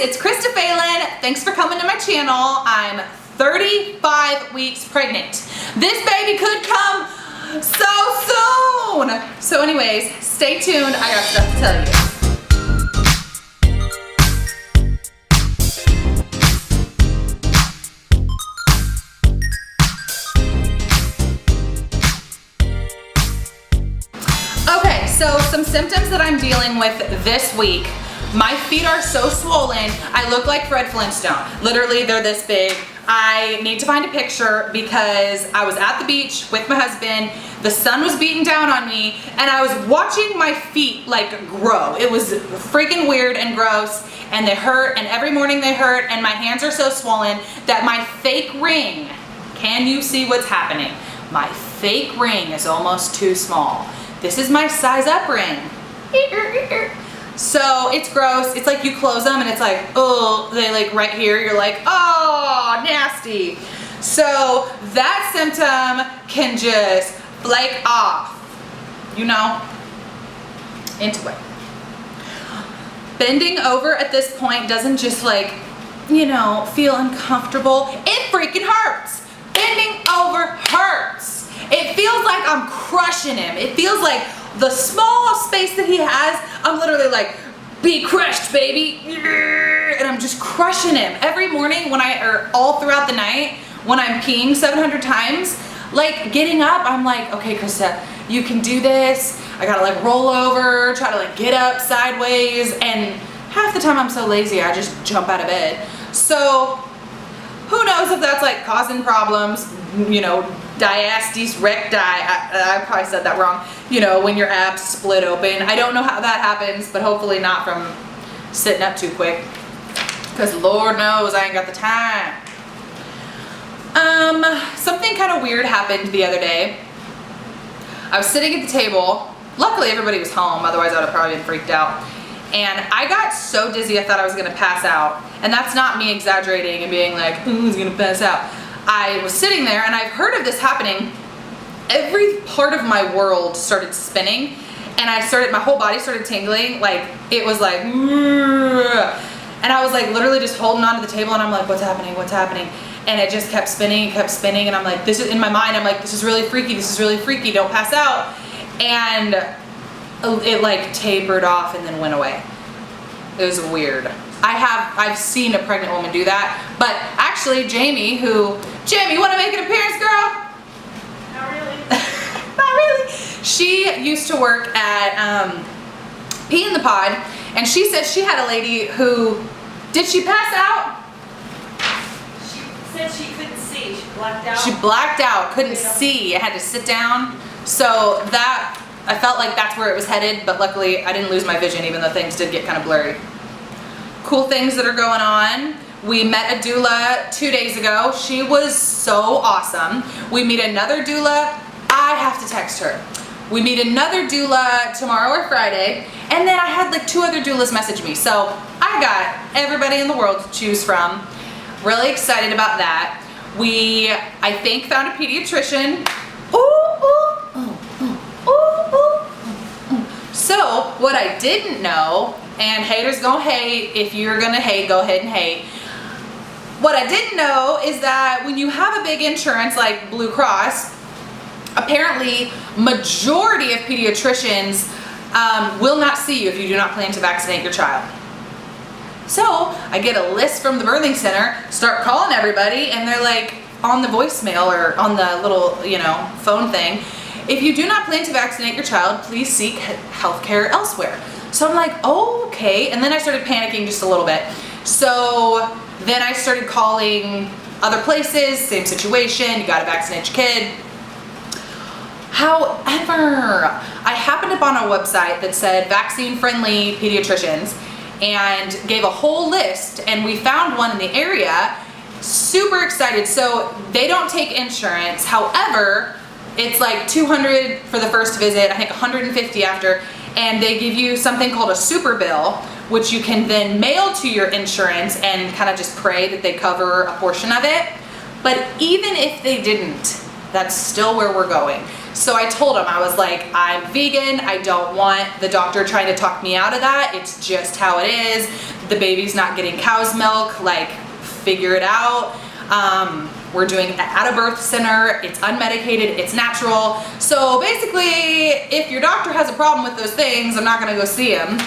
it's Krista Phelan. Thanks for coming to my channel. I'm 35 weeks pregnant. This baby could come so soon. So anyways, stay tuned. I got stuff to tell you. Okay, so some symptoms that I'm dealing with this week. My feet are so swollen, I look like Fred Flintstone. Literally, they're this big. I need to find a picture because I was at the beach with my husband, the sun was beating down on me, and I was watching my feet like grow. It was freaking weird and gross, and they hurt, and every morning they hurt, and my hands are so swollen that my fake ring, can you see what's happening? My fake ring is almost too small. This is my size up ring. So it's gross. It's like you close them and it's like, oh, they like right here, you're like, oh, nasty. So that symptom can just flake off, you know, into it. Bending over at this point doesn't just like, you know, feel uncomfortable. It freaking hurts. Bending over hurts. It feels like I'm crushing him. It feels like the small space that he has, I'm literally like, be crushed, baby. And I'm just crushing him. Every morning when or all throughout the night, when I'm peeing 700 times, like getting up, I'm like, okay, Krista, you can do this. I gotta like roll over, try to like get up sideways. And half the time I'm so lazy, I just jump out of bed. So who knows if that's like causing problems, you know, diastasis recti, I probably said that wrong, you know, when your abs split open. I don't know how that happens, but hopefully not from sitting up too quick, because Lord knows I ain't got the time. Something kind of weird happened the other day. I was sitting at the table. Luckily everybody was home, otherwise I would have probably been freaked out. And I got so dizzy I thought I was gonna pass out. And that's not me exaggerating and being like, who's gonna pass out? I was sitting there and I've heard of this happening. Every part of my world started spinning and my whole body started tingling. Like it was like, and I was like literally just holding onto the table and I'm like, what's happening? What's happening? And it just kept spinning and I'm like, this is in my mind. I'm like, this is really freaky. This is really freaky. Don't pass out. And it like tapered off and then went away. It was weird. I've seen a pregnant woman do that, but actually Jamie, you want to make an appearance, girl? Not really. Not really. She used to work at Pee in the Pod, and she said she had a lady who, did she pass out? She said she couldn't see. She blacked out. She blacked out, couldn't see, had to sit down. So that, I felt like that's where it was headed, but luckily I didn't lose my vision even though things did get kind of blurry. Cool things that are going on. We met a doula 2 days ago. She was so awesome. We meet another doula. I have to text her. We meet another doula tomorrow or Friday. And then I had like 2 other doulas message me. So I got everybody in the world to choose from. Really excited about that. We, I think, found a pediatrician. So what I didn't know, and haters gonna hate, if you're gonna hate, go ahead and hate. What I didn't know is that when you have a big insurance like Blue Cross, apparently majority of pediatricians will not see you if you do not plan to vaccinate your child. So I get a list from the birthing center, start calling everybody, and they're like on the voicemail or on the little, you know, phone thing, if you do not plan to vaccinate your child, please seek healthcare elsewhere. So I'm like, oh, okay. And then I started panicking just a little bit. So then I started calling other places, same situation, you gotta vaccinate your kid. However, I happened upon a website that said vaccine-friendly pediatricians and gave a whole list, and we found one in the area. Super excited. So they don't take insurance. However, it's like $200 for the first visit, I think $150 after, and they give you something called a super bill, which you can then mail to your insurance and kind of just pray that they cover a portion of it. But even if they didn't, that's still where we're going. So I told him, I was like, I'm vegan. I don't want the doctor trying to talk me out of that. It's just how it is. The baby's not getting cow's milk, like figure it out. We're doing it at a birth center. It's unmedicated, it's natural. So basically, if your doctor has a problem with those things, I'm not gonna go see him.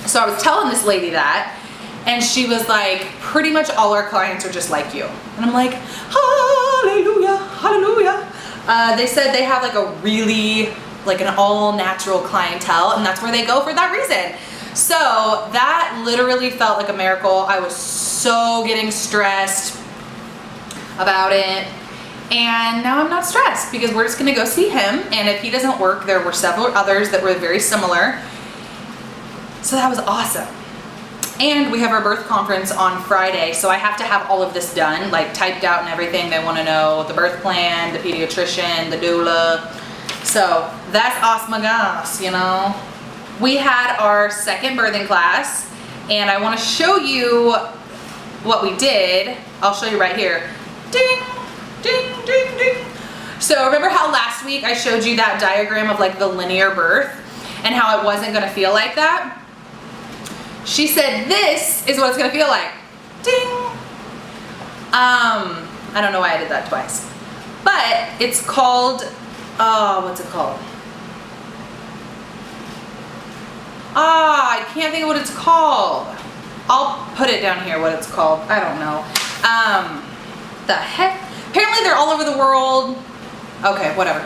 So I was telling this lady that, and she was like, pretty much all our clients are just like you. And I'm like, hallelujah, hallelujah. They said they have like a really, like an all natural clientele, and that's where they go for that reason. So that literally felt like a miracle. I was so getting stressed about it, and now I'm not stressed because we're just gonna go see him, and if he doesn't work, there were several others that were very similar. So that was awesome. And we have our birth conference on Friday, so I have to have all of this done, like typed out and everything. They want to know the birth plan, the pediatrician, the doula. So that's awesome, you know. We had our second birthing class, and I want to show you what we did. I'll show you right here. Ding, ding, ding, ding. So remember how last week I showed you that diagram of like the linear birth and how it wasn't going to feel like that? She said this is what it's gonna feel like. Ding! I don't know why I did that twice. But it's called, what's it called? I can't think of what it's called. I'll put it down here what it's called. I don't know. The heck? Apparently they're all over the world. Okay, whatever.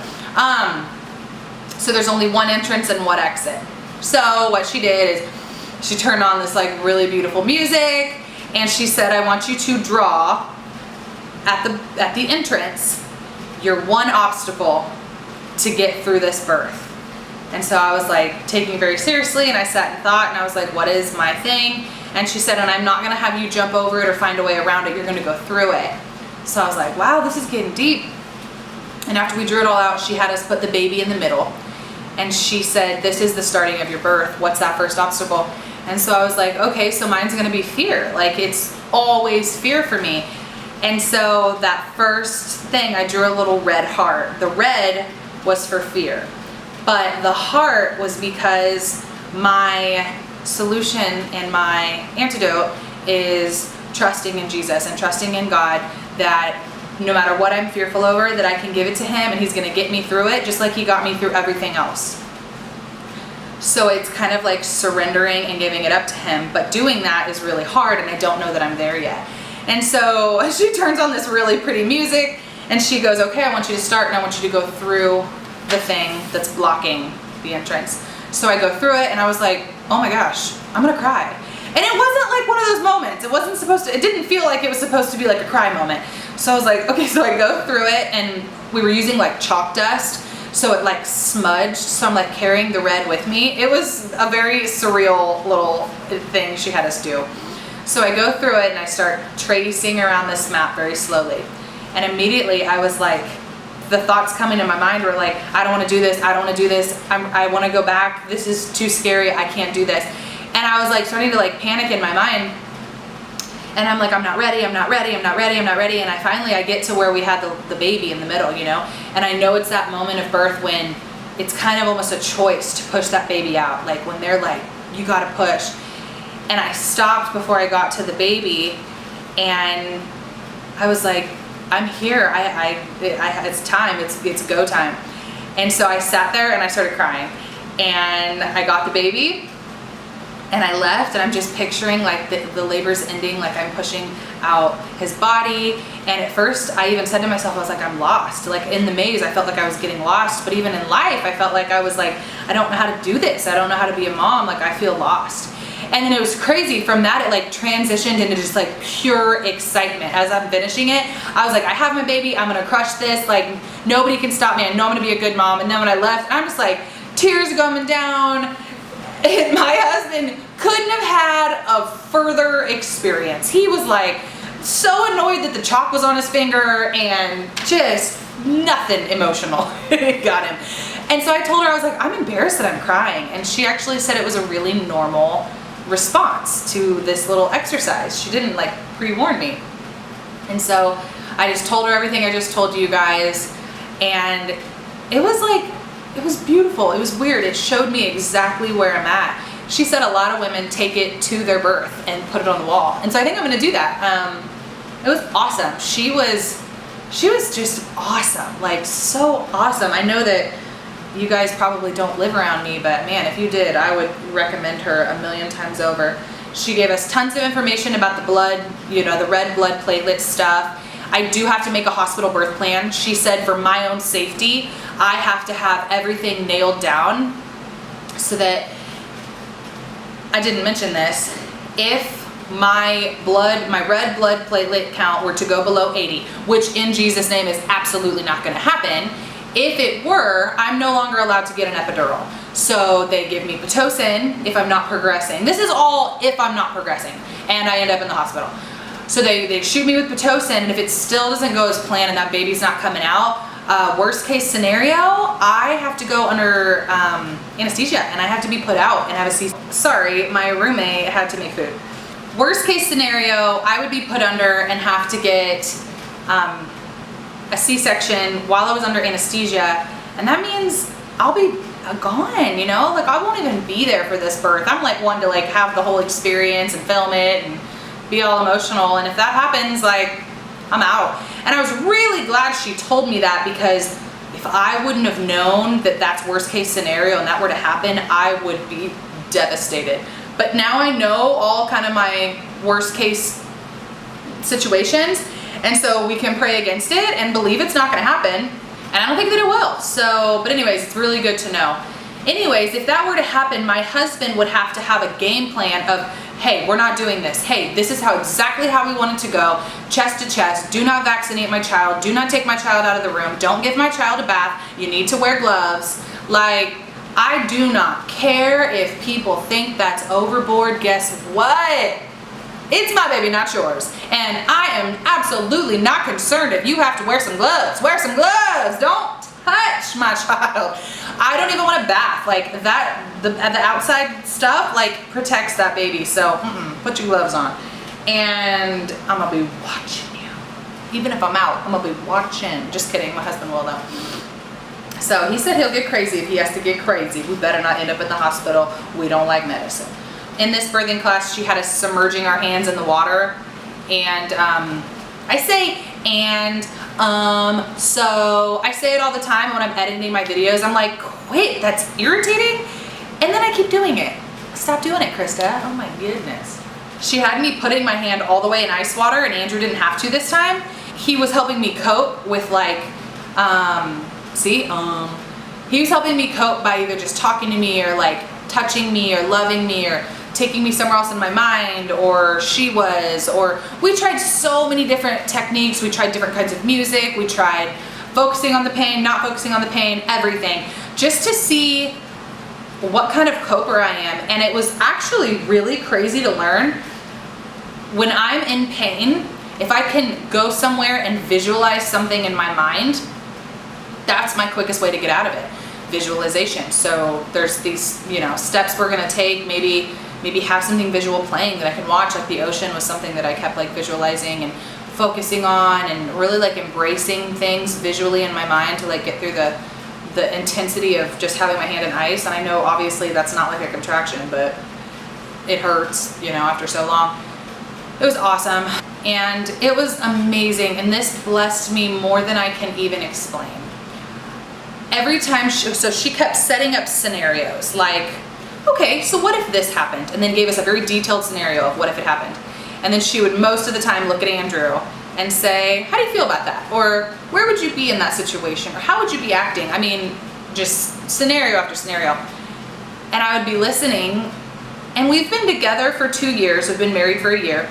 So there's only one entrance and one exit. So what she did is she turned on this like really beautiful music, and she said, I want you to draw at the entrance your one obstacle to get through this birth. And so I was like taking it very seriously, and I sat and thought, and I was like, what is my thing? And she said, and I'm not gonna have you jump over it or find a way around it, you're gonna go through it. So I was like, wow, this is getting deep. And after we drew it all out, she had us put the baby in the middle. And she said, this is the starting of your birth. What's that first obstacle? And so I was like, okay, so mine's gonna be fear. Like, it's always fear for me. And so that first thing, I drew a little red heart. The red was for fear, but the heart was because my solution and my antidote is trusting in Jesus and trusting in God, that no matter what I'm fearful over, that I can give it to him and he's gonna get me through it, just like he got me through everything else. So it's kind of like surrendering and giving it up to him, but doing that is really hard, and I don't know that I'm there yet. And so she turns on this really pretty music, and she goes, okay, I want you to start, and I want you to go through the thing that's blocking the entrance. So I go through it, and I was like, oh my gosh, I'm gonna cry. And it wasn't like one of those moments. It didn't feel like it was supposed to be like a cry moment. So I was like, okay, so I go through it, and we were using like chalk dust, so it like smudged, so I'm like carrying the red with me. It was a very surreal little thing she had us do. So I go through it and I start tracing around this map very slowly. And immediately I was like, the thoughts coming in my mind were like, I don't want to do this, I don't want to do this, I want to go back, this is too scary, I can't do this. And I was like starting to like panic in my mind. And I'm like, I'm not ready, I'm not ready, I'm not ready, I'm not ready. And I get to where we had the baby in the middle, you know? And I know it's that moment of birth when it's kind of almost a choice to push that baby out. Like when they're like, you gotta push. And I stopped before I got to the baby, and I was like, I'm here, it's time, it's go time. And so I sat there and I started crying. And I got the baby, and I left, and I'm just picturing like the labor's ending, like I'm pushing out his body. And at first I even said to myself, I was like, I'm lost. Like in the maze, I felt like I was getting lost. But even in life, I felt like I was like, I don't know how to do this. I don't know how to be a mom. Like I feel lost. And then it was crazy. From that, it like transitioned into just like pure excitement. As I'm finishing it, I was like, I have my baby, I'm gonna crush this. Like nobody can stop me. I know I'm gonna be a good mom. And then when I left, I'm just like, tears coming down. And my husband couldn't have had a further experience. He was like so annoyed that the chalk was on his finger, and just nothing emotional got him. And so I told her, I was like, I'm embarrassed that I'm crying. And she actually said it was a really normal response to this little exercise. She didn't like pre-warn me. And so I just told her everything I just told you guys, and it was beautiful. It was weird. It showed me exactly where I'm at. She said a lot of women take it to their birth and put it on the wall. And so I think I'm gonna do that. It was awesome. She was just awesome, like so awesome. I know that you guys probably don't live around me, but man, if you did, I would recommend her a million times over. She gave us tons of information about the blood, you know, the red blood platelet stuff. I do have to make a hospital birth plan. She said for my own safety, I have to have everything nailed down so that, I didn't mention this, if my red blood platelet count were to go below 80, which in Jesus' name is absolutely not gonna happen, if it were, I'm no longer allowed to get an epidural. So they give me Pitocin if I'm not progressing. This is all if I'm not progressing and I end up in the hospital. So they shoot me with Pitocin, and if it still doesn't go as planned and that baby's not coming out, worst case scenario, I have to go under anesthesia and I have to be put out and have a C-section. Sorry, my roommate had to make food. Worst case scenario, I would be put under and have to get a C-section while I was under anesthesia, and that means I'll be gone, you know? Like I won't even be there for this birth. I'm like one to like have the whole experience and film it and be all emotional, and if that happens, like I'm out. And I was really glad she told me that, because if I wouldn't have known that that's worst case scenario and that were to happen, I would be devastated. But now I know all kind of my worst case situations, and so we can pray against it and believe it's not gonna happen, and I don't think that it will. So, but anyways, it's really good to know. Anyways, if that were to happen, my husband would have to have a game plan of, hey, we're not doing this. Hey, this is exactly how we want it to go, chest to chest. Do not vaccinate my child. Do not take my child out of the room. Don't give my child a bath. You need to wear gloves. Like, I do not care if people think that's overboard. Guess what? It's my baby, not yours. And I am absolutely not concerned if you have to wear some gloves. Wear some gloves. Don't touch my child. I don't even want a bath. Like that, the outside stuff like protects that baby. So put your gloves on. And I'm gonna be watching you. Even if I'm out, I'm gonna be watching. Just kidding, my husband will though. So he said he'll get crazy if he has to get crazy. We better not end up in the hospital. We don't like medicine. In this birthing class, she had us submerging our hands in the water. And I say, so I say it all the time when I'm editing my videos. I'm like, wait, that's irritating? And then I keep doing it. Stop doing it, Krista. Oh my goodness. She had me putting my hand all the way in ice water, and Andrew didn't have to this time. He was helping me cope with like, he was helping me cope by either just talking to me or like touching me or loving me or taking me somewhere else in my mind, or we tried so many different techniques. We tried different kinds of music. We tried focusing on the pain, not focusing on the pain, everything, just to see what kind of coper I am. And it was actually really crazy to learn. When I'm in pain, if I can go somewhere and visualize something in my mind, that's my quickest way to get out of it. Visualization. So there's these, steps we're gonna take. Maybe have something visual playing that I can watch. Like the ocean was something that I kept like visualizing and focusing on, and really like embracing things visually in my mind to like get through the intensity of just having my hand in ice. And I know obviously that's not like a contraction, but it hurts, after so long. It was awesome. And it was amazing. And this blessed me more than I can even explain. Every time, she kept setting up scenarios like, okay, so what if this happened? And then gave us a very detailed scenario of what if it happened. And then she would most of the time look at Andrew and say, how do you feel about that? Or where would you be in that situation? Or how would you be acting? I mean, just scenario after scenario. And I would be listening, and we've been together for 2 years. We've been married for a year.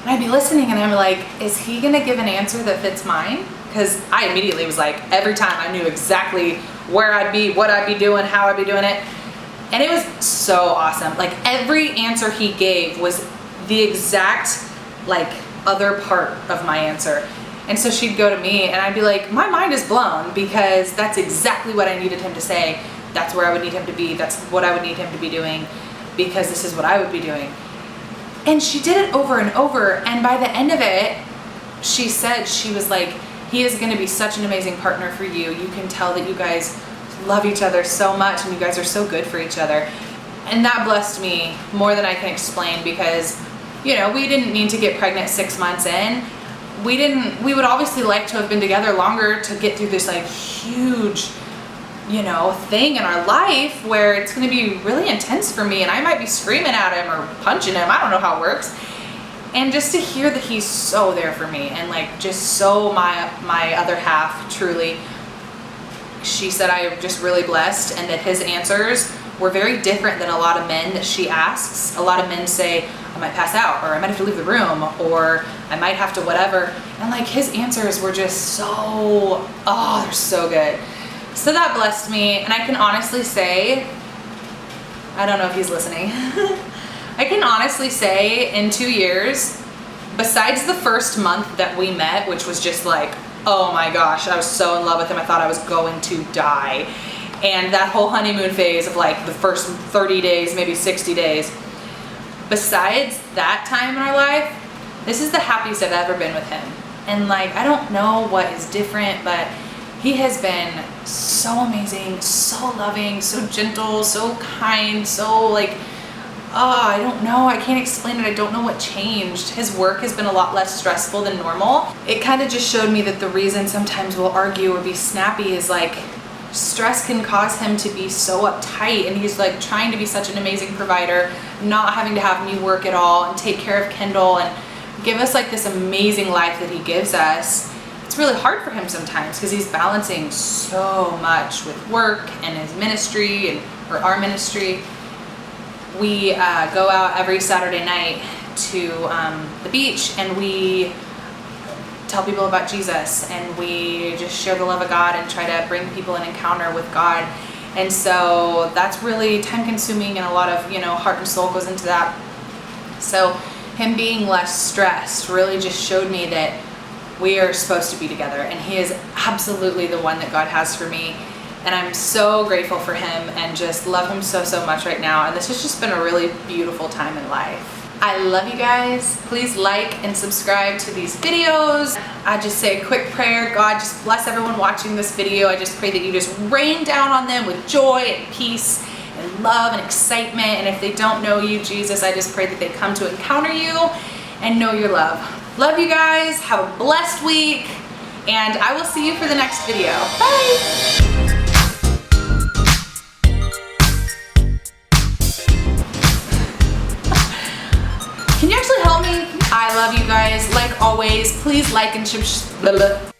And I'd be listening and I'm like, is he gonna give an answer that fits mine? Because I immediately was like, every time I knew exactly where I'd be, what I'd be doing, how I'd be doing it. And it was so awesome. Like every answer he gave was the exact like other part of my answer. And so she'd go to me and I'd be like, my mind is blown, because that's exactly what I needed him to say. That's where I would need him to be. That's what I would need him to be doing, because this is what I would be doing. And she did it over and over. And by the end of it, she said, she was like, He is going to be such an amazing partner for you. You can tell that you guys love each other so much and you guys are so good for each other. And that blessed me more than I can explain because, you know, we didn't need to get pregnant 6 months in. We would obviously like to have been together longer to get through this like huge, you know, thing in our life where it's going to be really intense for me and I might be screaming at him or punching him. I don't know how it works. And just to hear that he's so there for me and like just so my other half, truly. She said I'm just really blessed and that his answers were very different than a lot of men that she asks. A lot of men say, I might pass out, or I might have to leave the room, or I might have to whatever. And like his answers were just so, oh, they're so good. So that blessed me. And I can honestly say, I don't know if he's listening. I can honestly say in 2 years, besides the first month that we met, which was just like, oh my gosh, I was so in love with him. I thought I was going to die. And that whole honeymoon phase of like the first 30 days, maybe 60 days. Besides that time in our life, this is the happiest I've ever been with him. And like, I don't know what is different, but he has been so amazing, so loving, so gentle, so kind, so like, oh, I don't know. I can't explain it. I don't know what changed. His work has been a lot less stressful than normal. It kind of just showed me that the reason sometimes we'll argue or be snappy is like stress can cause him to be so uptight, and he's like trying to be such an amazing provider, not having to have me work at all and take care of Kendall and give us like this amazing life that he gives us. It's really hard for him sometimes because he's balancing so much with work and his ministry or our ministry. We go out every Saturday night to the beach and we tell people about Jesus and we just share the love of God and try to bring people an encounter with God. And so that's really time consuming and a lot of, you know, heart and soul goes into that. So him being less stressed really just showed me that we are supposed to be together and he is absolutely the one that God has for me. And I'm so grateful for him and just love him so, so much right now. And this has just been a really beautiful time in life. I love you guys. Please like and subscribe to these videos. I just say a quick prayer. God, just bless everyone watching this video. I just pray that you just rain down on them with joy and peace and love and excitement. And if they don't know you, Jesus, I just pray that they come to encounter you and know your love. Love you guys. Have a blessed week. And I will see you for the next video. Bye. Can you actually help me? I love you guys. Like always, please like and subscribe.